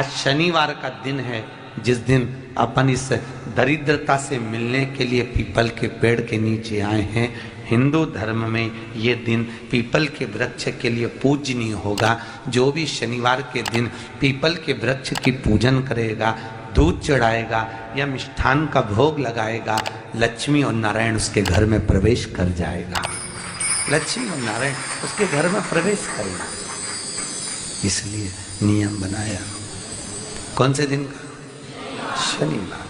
आज शनिवार का दिन है, जिस दिन अपन इस दरिद्रता से मिलने के लिए पीपल के पेड़ के नीचे आए हैं। हिंदू धर्म में ये दिन पीपल के वृक्ष के लिए पूजनीय होगा। जो भी शनिवार के दिन पीपल के वृक्ष की पूजन करेगा, दूध चढ़ाएगा या मिष्ठान का भोग लगाएगा, लक्ष्मी और नारायण उसके घर में प्रवेश कर जाएगा। लक्ष्मी और नारायण उसके घर में प्रवेश करेगा। इसलिए नियम बनाया। कौन से दिन का? शनिवार।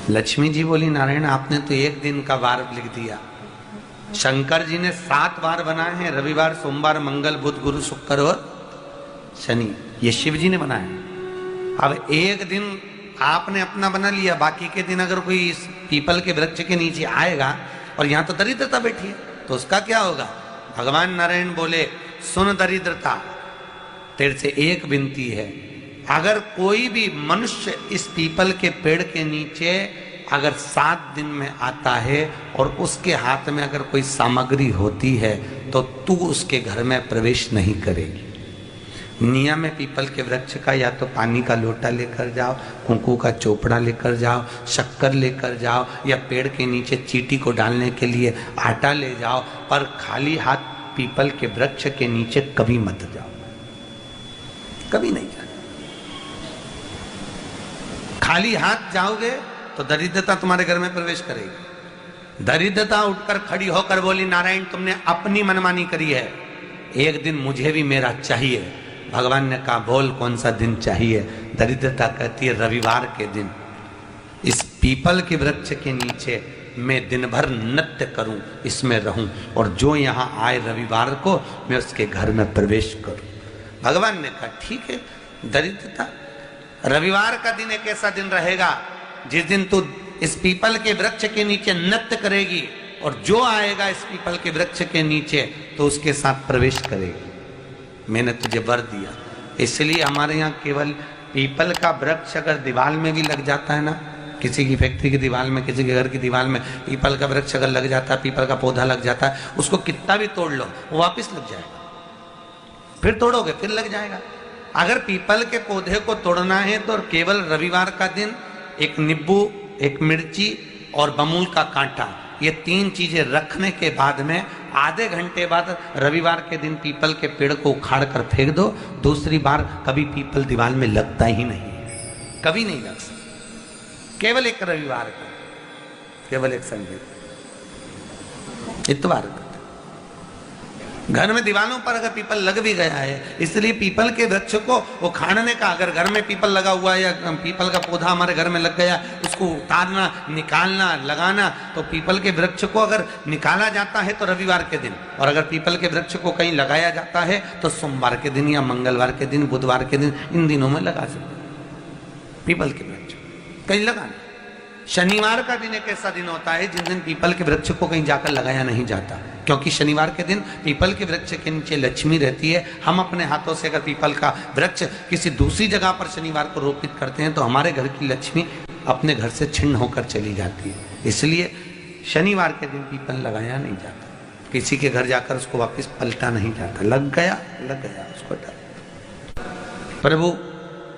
लक्ष्मी जी बोली, नारायण आपने तो एक दिन का वार लिख दिया। शंकर जी ने 7 वार बनाए हैं, रविवार, सोमवार, मंगल, बुध, गुरु, शुक्र और शनि। ये शिव जी ने बनाया। अब एक दिन आपने अपना बना लिया, बाकी के दिन अगर कोई इस पीपल के वृक्ष के नीचे आएगा और यहाँ तो दरिद्रता बैठी है, तो उसका क्या होगा? भगवान नारायण बोले, सुन दरिद्रता, तेरे से एक विनती है, अगर कोई भी मनुष्य इस पीपल के पेड़ के नीचे अगर 7 दिन में आता है और उसके हाथ में अगर कोई सामग्री होती है तो तू उसके घर में प्रवेश नहीं करेगी। नियम है पीपल के वृक्ष का, या तो पानी का लोटा लेकर जाओ, कुंकू का चोपड़ा लेकर जाओ, शक्कर लेकर जाओ, या पेड़ के नीचे चींटी को डालने के लिए आटा ले जाओ, पर खाली हाथ पीपल के वृक्ष के नीचे कभी मत जाओ, कभी नहीं जाओ। खाली हाथ जाओगे तो दरिद्रता तुम्हारे घर में प्रवेश करेगी। दरिद्रता उठकर खड़ी होकर बोली, नारायण तुमने अपनी मनमानी करी है, एक दिन मुझे भी मेरा चाहिए। भगवान ने कहा, बोल कौन सा दिन चाहिए? दरिद्रता कहती है, रविवार के दिन इस पीपल के वृक्ष के नीचे मैं दिन भर नृत्य करूं, इसमें रहूं, और जो यहाँ आए रविवार को मैं उसके घर में प्रवेश करूं। भगवान ने कहा, ठीक है। दरिद्रता, रविवार का दिन एक ऐसा दिन रहेगा जिस दिन तू इस पीपल के वृक्ष के नीचे नृत्य करेगी, और जो आएगा इस पीपल के वृक्ष के नीचे तो उसके साथ प्रवेश करेगी। मैंने तुझे वर दिया। इसलिए हमारे यहाँ केवल पीपल का वृक्ष अगर दीवार में भी लग जाता है ना, किसी की फैक्ट्री की दीवार में, किसी के घर की दीवार में पीपल का वृक्ष अगर लग जाता है, पीपल का पौधा लग जाता है, उसको कितना भी तोड़ लो वो वापिस लग जाएगा। फिर तोड़ोगे फिर लग जाएगा। अगर पीपल के पौधे को तोड़ना है तो केवल रविवार का दिन एक नींबू, एक मिर्ची और बमूल का कांटा, ये 3 चीजें रखने के बाद में आधे घंटे बाद रविवार के दिन पीपल के पेड़ को उखाड़ कर फेंक दो। दूसरी बार कभी पीपल दीवार में लगता ही नहीं, कभी नहीं लग सकता। केवल एक रविवार का, केवल एक संडे, इतवार का। घर में दीवारों पर अगर पीपल लग भी गया है, इसलिए पीपल के वृक्ष को उखाड़ने का, अगर घर में पीपल लगा हुआ है या पीपल का पौधा हमारे घर में लग गया, उसको उतारना, निकालना, लगाना, तो पीपल के वृक्ष को अगर निकाला जाता है तो रविवार के दिन, और अगर पीपल के वृक्ष को कहीं लगाया जाता है तो सोमवार के दिन या मंगलवार के दिन, बुधवार के दिन, इन दिनों में लगा सकते पीपल के वृक्ष कहीं लगाना। शनिवार का दिन एक ऐसा दिन होता है जिस दिन पीपल के वृक्ष को कहीं जाकर लगाया नहीं जाता, क्योंकि शनिवार के दिन पीपल के वृक्ष के नीचे लक्ष्मी रहती है। हम अपने हाथों से अगर पीपल का वृक्ष किसी दूसरी जगह पर शनिवार को रोपित करते हैं तो हमारे घर की लक्ष्मी अपने घर से छिन्न होकर चली जाती है। इसलिए शनिवार के दिन पीपल लगाया नहीं जाता, किसी के घर जाकर उसको वापस पलटा नहीं जाता। लग गया उसको डाल। प्रभु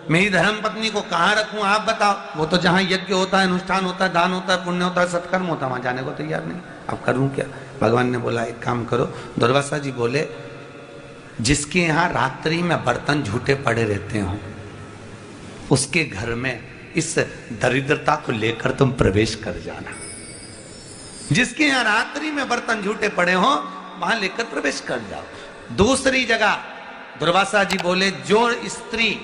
मेरी धर्म पत्नी को कहाँ रखूं आप बताओ? वो तो जहाँ यज्ञ होता है, अनुष्ठान होता है, दान होता है, पुण्य होता है, सत्कर्म होता है, वहां जाने को तैयार नहीं। अब करूं क्या? भगवान ने बोला एक काम करो। दुर्वासा जी बोले, जिसके यहाँ रात्रि में बर्तन झूठे पड़े रहते हो उसके घर में इस दरिद्रता को लेकर तुम प्रवेश कर जाना। जिसके यहाँ रात्रि में बर्तन झूठे पड़े हो वहां लेकर प्रवेश कर जाओ। दूसरी जगह दुर्वासा जी बोले, जो स्त्री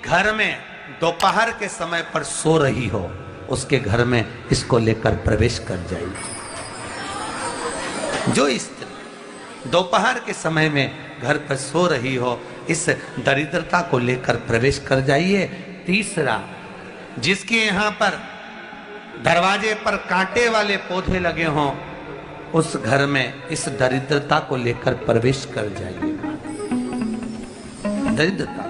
घर में दोपहर के समय पर सो रही हो उसके घर में इसको लेकर प्रवेश कर जाएगी। जो स्त्री दोपहर के समय में घर पर सो रही हो इस दरिद्रता को लेकर प्रवेश कर जाइए। तीसरा, जिसके यहाँ पर दरवाजे पर कांटे वाले पौधे लगे हों उस घर में इस दरिद्रता को लेकर प्रवेश कर जाइए। दरिद्रता,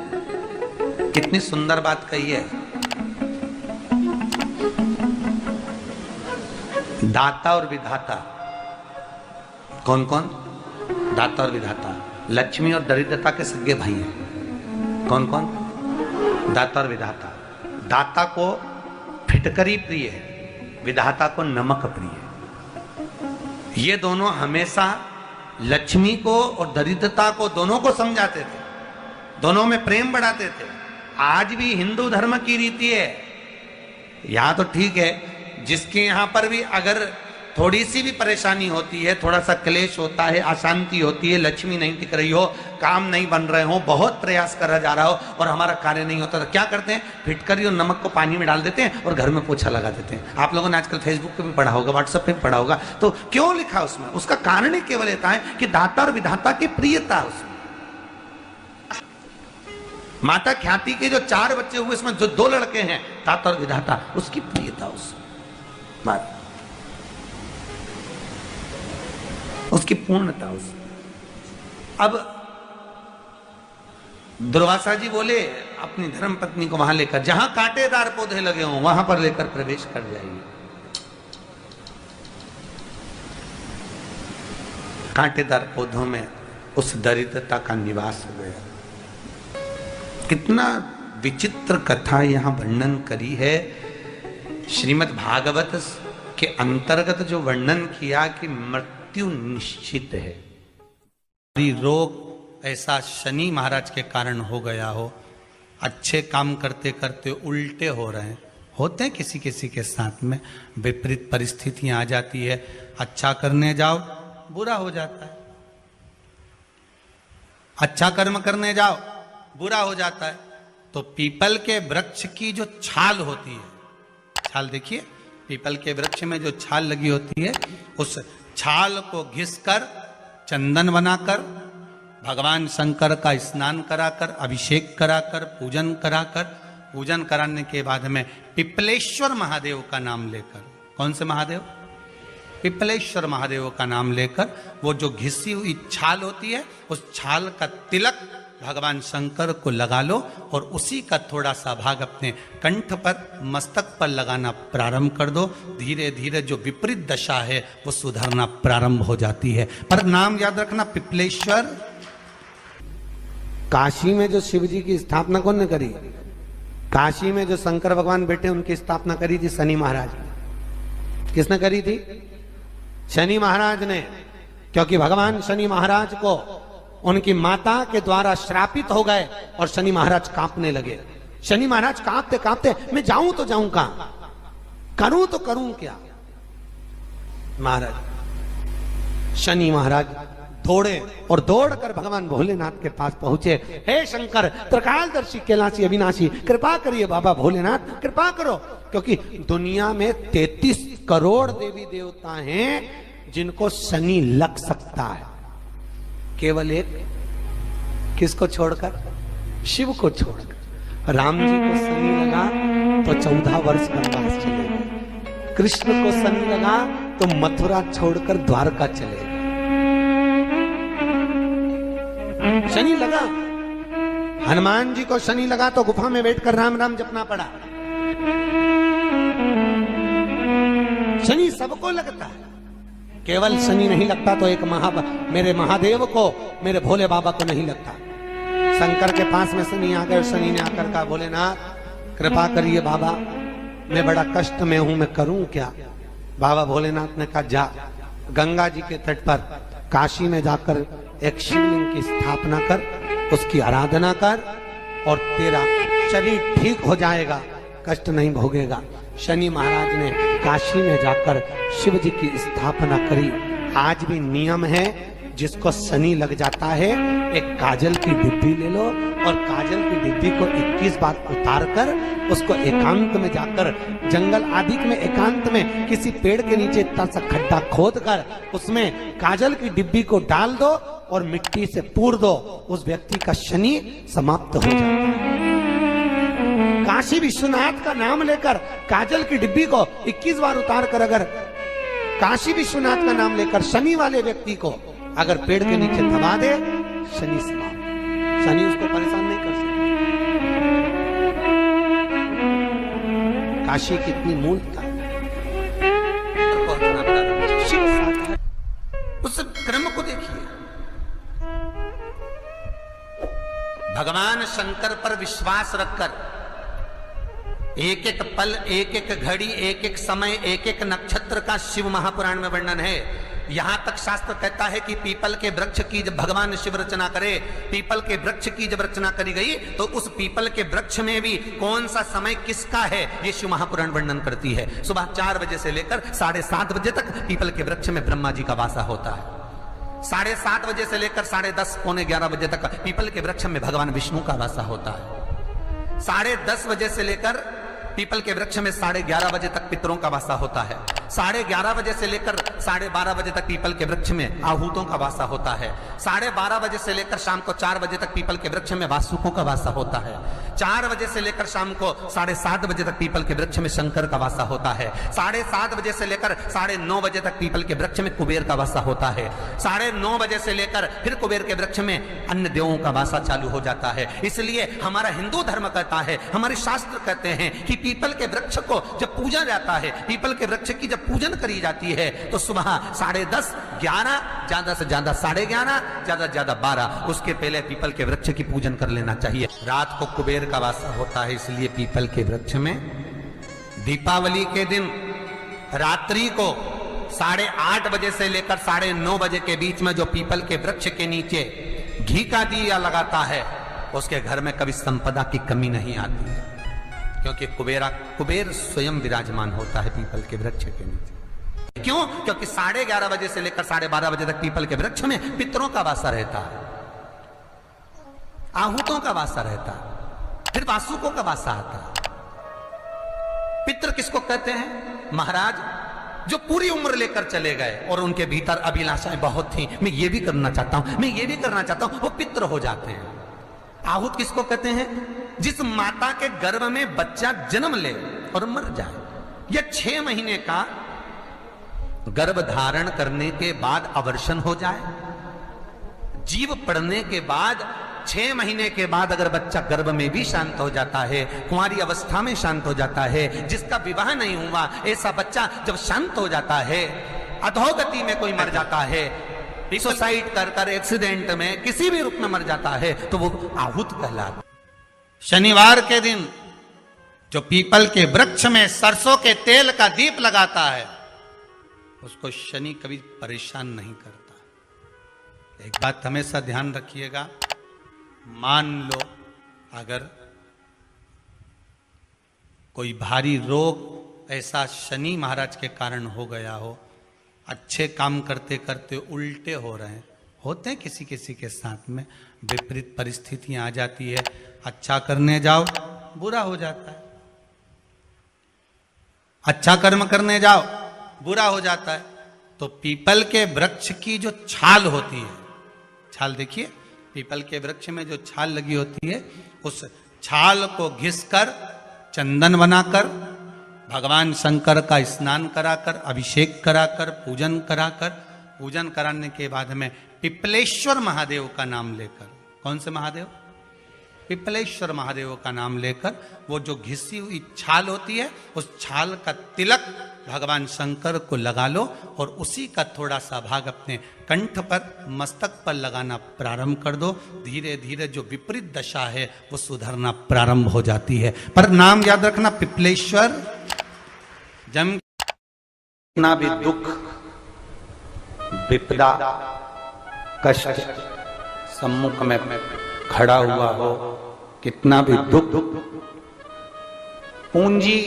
कितनी सुंदर बात कही है। दाता और विधाता, कौन कौन? दाता और विधाता। लक्ष्मी और दरिद्रता के सगे भाई हैं। कौन कौन? दाता और विधाता। दाता को फिटकरी प्रिय है, विधाता को नमक प्रिय है। ये दोनों हमेशा लक्ष्मी को और दरिद्रता को दोनों को समझाते थे, दोनों में प्रेम बढ़ाते थे। आज भी हिंदू धर्म की रीति है, यहां तो ठीक है, जिसके यहां पर भी अगर थोड़ी सी भी परेशानी होती है, थोड़ा सा क्लेश होता है, अशांति होती है, लक्ष्मी नहीं टिक रही हो, काम नहीं बन रहे हो, बहुत प्रयास करा जा रहा हो और हमारा कार्य नहीं होता, तो क्या करते हैं? फिटकरी और नमक को पानी में डाल देते हैं और घर में पोछा लगा देते हैं। आप लोगों ने आजकल फेसबुक पे भी पढ़ा होगा, व्हाट्सएप पे भी पढ़ा होगा। तो क्यों लिखा उसमें? उसका कारण ही केवल ये है कि दाता और विधाता की प्रियता उसमें। माता ख्याति के जो 4 बच्चे हुए, इसमें जो 2 लड़के हैं, दाता और विधाता, उसकी प्रियता उसमें, उसकी पूर्णता उसमें। अब दुर्वासा जी बोले अपनी धर्म पत्नी को वहां लेकर, जहां कांटेदार पौधे लगे हों वहां पर लेकर प्रवेश कर जाइए। कांटेदार पौधों में उस दरिद्रता का निवास हो गया। कितना विचित्र कथा यहां वर्णन करी है। श्रीमद् भागवत के अंतर्गत जो वर्णन किया कि मृत्यु निश्चित है, रोग ऐसा शनि महाराज के कारण हो गया हो, अच्छे काम करते करते उल्टे हो रहे हैं, होते हैं किसी किसी के साथ में, विपरीत परिस्थितियां आ जाती है, अच्छा करने जाओ बुरा हो जाता है, अच्छा कर्म करने जाओ बुरा हो जाता है। तो पीपल के वृक्ष की जो छाल होती है, छाल देखिए, पीपल के वृक्ष में जो छाल लगी होती है, उस छाल को घिसकर चंदन बनाकर भगवान शंकर का स्नान कराकर, अभिषेक कराकर, पूजन कराने के बाद में पिपलेश्वर महादेव का नाम लेकर, कौन से महादेव? पिपलेश्वर महादेव का नाम लेकर वो जो घिसी हुई छाल होती है, उस छाल का तिलक भगवान शंकर को लगा लो और उसी का थोड़ा सा भाग अपने कंठ पर, मस्तक पर लगाना प्रारंभ कर दो। धीरे धीरे जो विपरीत दशा है वो सुधरना प्रारंभ हो जाती है। पर नाम याद रखना, पिपलेश्वर। काशी में जो शिव जी की स्थापना कौन ने करी? काशी में जो शंकर भगवान बैठे उनकी स्थापना करी थी शनि महाराज ने। किसने करी थी? शनि महाराज ने। क्योंकि भगवान शनि महाराज को उनकी माता के द्वारा श्रापित हो गए और शनि महाराज कांपने लगे। शनि महाराज कांपते कांपते, मैं जाऊं तो जाऊं कहां, करूं तो करूं क्या? महाराज शनि महाराज दौड़े और दौड़कर भगवान भोलेनाथ के पास पहुंचे। हे शंकर, त्रिकालदर्शी, कैलाशी, अविनाशी, कृपा करिए बाबा भोलेनाथ, कृपा करो। क्योंकि दुनिया में 33 करोड़ देवी देवता हैं जिनको शनि लग सकता है, केवल एक किसको छोड़कर? शिव को छोड़कर। राम जी को शनि लगा तो 14 वर्ष वनवास चले गए। कृष्ण को शनि लगा तो मथुरा छोड़कर द्वारका चले गए। शनि लगा। हनुमान जी को शनि लगा तो गुफा में बैठकर राम राम जपना पड़ा। शनि सबको लगता है, केवल शनि नहीं लगता तो एक मेरे महादेव को, मेरे भोले बाबा को नहीं लगता। शंकर के पास में शनि आ गए। शनि ने आकर कहा, भोलेनाथ कृपा करिए बाबा, मैं बड़ा कष्ट में हूं, मैं करूं क्या? बाबा भोलेनाथ ने कहा, जा गंगा जी के तट पर काशी में जाकर एक शिवलिंग की स्थापना कर, उसकी आराधना कर और तेरा शरीर ठीक हो जाएगा, कष्ट नहीं भोगेगा। शनि महाराज ने काशी में जाकर शिव जी की स्थापना करी। आज भी नियम है, जिसको शनि लग जाता है एक काजल की डिब्बी ले लो और काजल की डिब्बी को 21 बार उतार कर उसको एकांत में जाकर, जंगल आदि में एकांत में किसी पेड़ के नीचे इतना सा खड्डा खोद कर उसमें काजल की डिब्बी को डाल दो और मिट्टी से पूर दो, उस व्यक्ति का शनि समाप्त हो जाता है। काशी विश्वनाथ का नाम लेकर काजल की डिब्बी को 21 बार उतार कर अगर काशी विश्वनाथ का नाम लेकर शनि वाले व्यक्ति को अगर पेड़ के नीचे दबा दे, शनि समाप्त, शनि उसको परेशान नहीं कर सकता। काशी कितनी मूलता है। उस क्रम को देखिए, भगवान शंकर पर विश्वास रखकर एक एक पल, एक एक घड़ी, एक एक समय, एक एक नक्षत्र का शिव महापुराण में वर्णन है। यहां तक शास्त्र कहता है कि पीपल के वृक्ष की जब भगवान शिव रचना करे, पीपल के वृक्ष की जब रचना करी गई तो उस पीपल के वृक्ष में भी कौन सा समय किसका है ये शिव महापुराण वर्णन करती है। सुबह 4 बजे से लेकर 7:30 बजे तक पीपल के वृक्ष में ब्रह्मा जी का वासा होता है। 7:30 बजे से लेकर 10:30 पौने 11 बजे तक पीपल के वृक्ष में भगवान विष्णु का वासा होता है। 10:30 बजे से लेकर पीपल के वृक्ष में 11:30 बजे तक पितरों का वासा होता है। 11:30 बजे से लेकर 12:30 बजे तक पीपल के वृक्ष में आहूतों का वासा होता है। 12:30 बजे से लेकर शाम को 4 बजे तक पीपल के वृक्ष में वासुकों का वासा होता है। 4 बजे से लेकर शाम को 7:30 बजे तक पीपल के वृक्ष में शंकर का वासा होता है। 7:30 बजे से लेकर 9:30 बजे तक पीपल के वृक्ष में कुबेर का वासा होता है। 9:30 बजे से लेकर फिर कुबेर के वृक्ष में अन्य देवों का वासा चालू हो जाता है। इसलिए हमारा हिंदू धर्म कहता है, हमारे शास्त्र कहते हैं कि पीपल के वृक्ष को जब पूजा जाता है, पीपल के वृक्ष की जब पूजन करी जाती है तो सुबह 10:30, 11, ज्यादा से ज्यादा 11:30, ज्यादा से ज्यादा 12, उसके पहले पीपल के वृक्ष की पूजन कर लेना चाहिए। रात को कुबेर का वासा होता है, इसलिए पीपल के वृक्ष में दीपावली के दिन रात्रि को 8:30 बजे से लेकर 9:30 बजे के बीच में जो पीपल के वृक्ष के नीचे घी का दिया लगाता है उसके घर में कभी संपदा की कमी नहीं आती है, क्योंकि कुबेर स्वयं विराजमान होता है पीपल के वृक्ष के नीचे। क्यों? क्योंकि 11:30 बजे से लेकर 12:30 बजे तक पीपल के वृक्ष में पितरों का वासा रहता है, आहूतों का वासा रहता है, फिर वासुकों का वासा आता है। पितर किसको कहते हैं? महाराज जो पूरी उम्र लेकर चले गए और उनके भीतर अभिलाषाएं बहुत थी, मैं ये भी करना चाहता हूं, मैं ये भी करना चाहता हूं, वो पितर हो जाते हैं। आहूत किसको कहते हैं? जिस माता के गर्भ में बच्चा जन्म ले और मर जाए, या 6 महीने का गर्भ धारण करने के बाद अवर्षण हो जाए, जीव पड़ने के बाद 6 महीने के बाद अगर बच्चा गर्भ में भी शांत हो जाता है, कुंवारी अवस्था में शांत हो जाता है, जिसका विवाह नहीं हुआ ऐसा बच्चा जब शांत हो जाता है, अधोगति में कोई मर जाता है, सुसाइड कर एक्सीडेंट में किसी भी रूप में मर जाता है तो वो आहूत कहलाता। शनिवार के दिन जो पीपल के वृक्ष में सरसों के तेल का दीप लगाता है उसको शनि कभी परेशान नहीं करता। एक बात हमेशा ध्यान रखिएगा, मान लो अगर कोई भारी रोग ऐसा शनि महाराज के कारण हो गया हो, अच्छे काम करते करते उल्टे हो रहे हैं, होते हैं किसी किसी के साथ में, विपरीत परिस्थितियां आ जाती है, अच्छा करने जाओ बुरा हो जाता है, अच्छा कर्म करने जाओ बुरा हो जाता है। तो पीपल के वृक्ष की जो छाल होती है, छाल देखिए, पीपल के वृक्ष में जो छाल लगी होती है, उस छाल को घिसकर चंदन बनाकर भगवान शंकर का स्नान कराकर, अभिषेक कराकर, पूजन कराने के बाद में पिपलेश्वर महादेव का नाम लेकर, कौन से महादेव? पिपलेश्वर महादेव का नाम लेकर वो जो घिसी हुई छाल होती है उस छाल का तिलक भगवान शंकर को लगा लो और उसी का थोड़ा सा भाग अपने कंठ पर, मस्तक पर लगाना प्रारंभ कर दो। धीरे धीरे जो विपरीत दशा है वो सुधरना प्रारंभ हो जाती है। पर नाम याद रखना, पिपलेश्वर। जम कितना भी दुख, विपदा, कष्ट सम्मुख में खड़ा हुआ हो, कितना भी दुख, पूंजी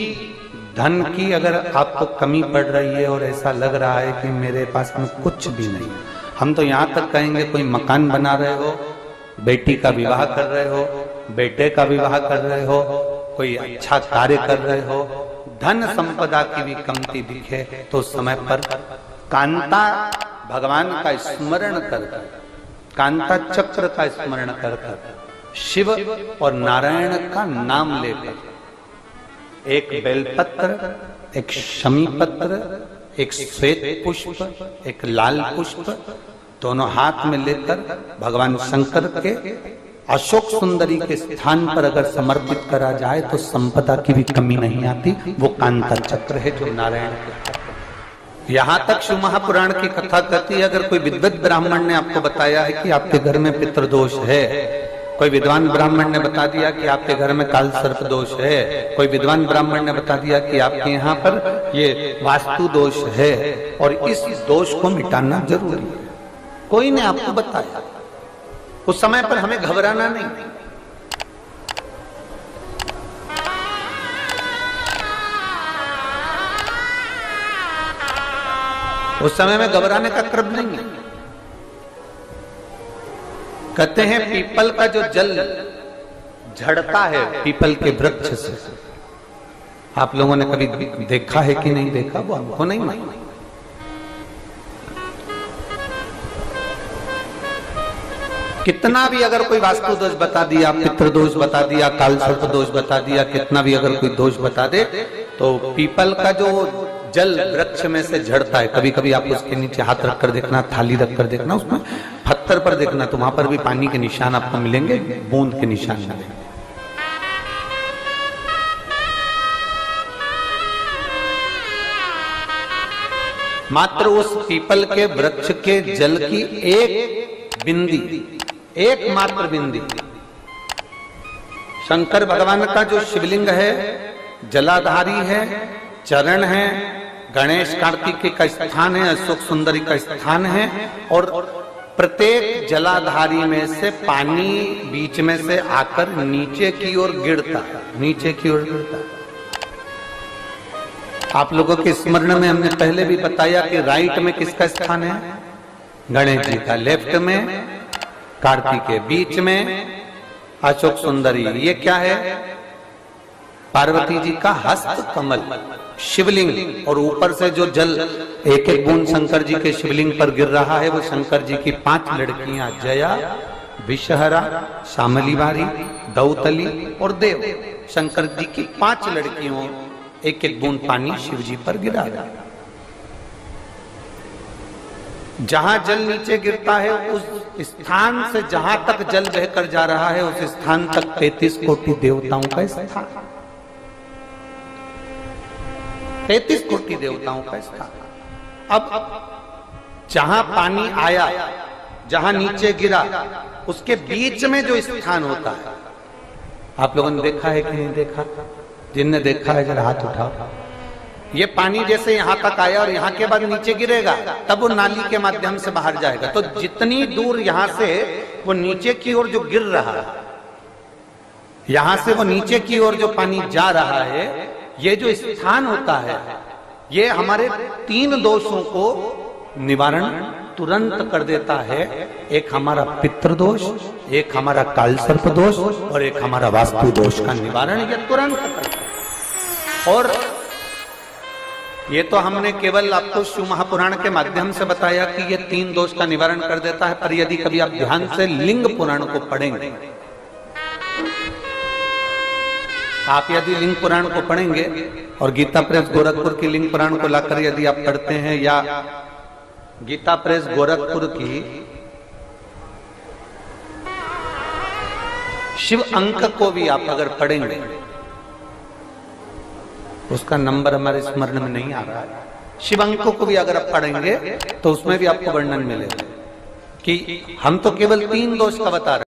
धन की अगर आपको कमी पड़ रही है और ऐसा लग रहा है कि मेरे पास में कुछ भी नहीं, हम तो यहां तक कहेंगे कोई मकान बना रहे हो, बेटी का विवाह कर रहे हो, बेटे का विवाह कर रहे हो, कोई अच्छा कार्य कर रहे हो, धन संपदा की भी कमती दिखे तो समय पर कांता भगवान का स्मरण कर, कांता चक्र का स्मरण कर, शिव और नारायण का नाम लेकर, एक बेलपत्र, एक शमी पत्र, एक श्वेत पुष्प, एक लाल पुष्प, दोनों हाथ में लेकर भगवान शंकर के अशोक सुंदरी के स्थान पर अगर समर्पित करा जाए तो संपदा की भी कमी नहीं आती। वो कांता चक्र है जो नारायण के। यहां तक शिव महापुराण की कथा कहती है, अगर कोई विद्वत ब्राह्मण ने आपको बताया है कि आपके घर में पितृदोष है कोई विद्वान ब्राह्मण ने बता दिया कि आपके घर में काल सर्प दोष है, कोई विद्वान ब्राह्मण ने बता दिया कि आपके यहाँ पर ये वास्तु दोष है और इस दोष को मिटाना जरूरी है। कोई ने आपको बताया, उस समय पर हमें घबराना नहीं। उस समय में घबराने का क्रम नहीं है। कहते हैं पीपल का जो जल झड़ता है पीपल के वृक्ष से, आप लोगों ने कभी देखा है कि नहीं देखा, वो हमको नहीं मालूम। कितना भी अगर कोई वास्तु दोष बता दिया, पितृ दोष बता दिया, काल सर्प दोष बता दिया, कितना भी अगर कोई दोष बता दे, तो पीपल का जो जल वृक्ष में से झड़ता है, कभी कभी आप उसके नीचे हाथ रखकर देखना, थाली रखकर देखना, उसमें पत्थर पर देखना, तो वहां पर भी पानी के निशान आपको मिलेंगे, बूंद के निशान मिलेंगे। मात्र उस पीपल के वृक्ष के जल की एक बिंदी, एकमात्र बिंदी, शंकर भगवान का जो शिवलिंग है जलाधारी है, चरण है, गणेश कार्तिक का स्थान है, अशोक सुंदरी का स्थान है, और प्रत्येक जलाधारी में से पानी बीच में से आकर नीचे की ओर गिरता है, नीचे की ओर गिरता है। आप लोगों के स्मरण में हमने पहले भी बताया कि राइट में किसका स्थान है, गणेश जी का, लेफ्ट में कार्तिक के, बीच में अशोक सुंदरी। ये क्या है, पार्वती जी का हस्त कमल शिवलिंग, और ऊपर से जो जल एक एक बूंद शंकर जी के शिवलिंग पर गिर रहा है, वो शंकर जी की 5 लड़कियां जया, विषहरा, शामलीवारी, दौतली और देव, शंकर जी की 5 लड़कियों एक एक बूंद पानी शिव जी पर गिरा रहा है। जहां जल नीचे गिरता है उस स्थान से जहां तक जल बहकर जा रहा है उस स्थान तक 33 कोटि देवताओं का स्थान, 33 कोटि देवताओं का स्थान। अब जहां पानी आया, जहां नीचे गिरा, उसके बीच में जो स्थान होता है, आप लोगों ने देखा है कि नहीं देखा? जिनने देखा है जरा हाथ उठाओ। ये पानी जैसे यहां तक आया और यहां के बाद नीचे गिरेगा, तब वो नाली के माध्यम से बाहर जाएगा। तो जितनी दूर यहां से वो नीचे की ओर जो गिर रहा है, यहां से वो नीचे की ओर जो पानी जा रहा है, ये जो स्थान होता है, ये हमारे 3 दोषों को निवारण तुरंत कर देता है। एक हमारा पितृदोष, एक हमारा काल सर्प दोष और एक हमारा वास्तु दोष का निवारण ये तुरंत करता है। और ये तो हमने केवल आपको शिव महापुराण के माध्यम से बताया कि ये 3 दोष का निवारण कर देता है, पर यदि कभी आप ध्यान से लिंग पुराण को पढ़ेंगे, आप यदि लिंग पुराण को पढ़ेंगे और गीता प्रेस गोरखपुर की लिंग पुराण को लाकर यदि आप पढ़ते हैं, या गीता प्रेस गोरखपुर की शिव अंक को भी आप अगर पढ़ेंगे, उसका नंबर हमारे स्मरण में नहीं आ रहा है, शिव अंकों को भी अगर आप पढ़ेंगे तो उसमें भी आपको वर्णन मिलेगा कि हम तो केवल 3 दोष का बता रहे हैं।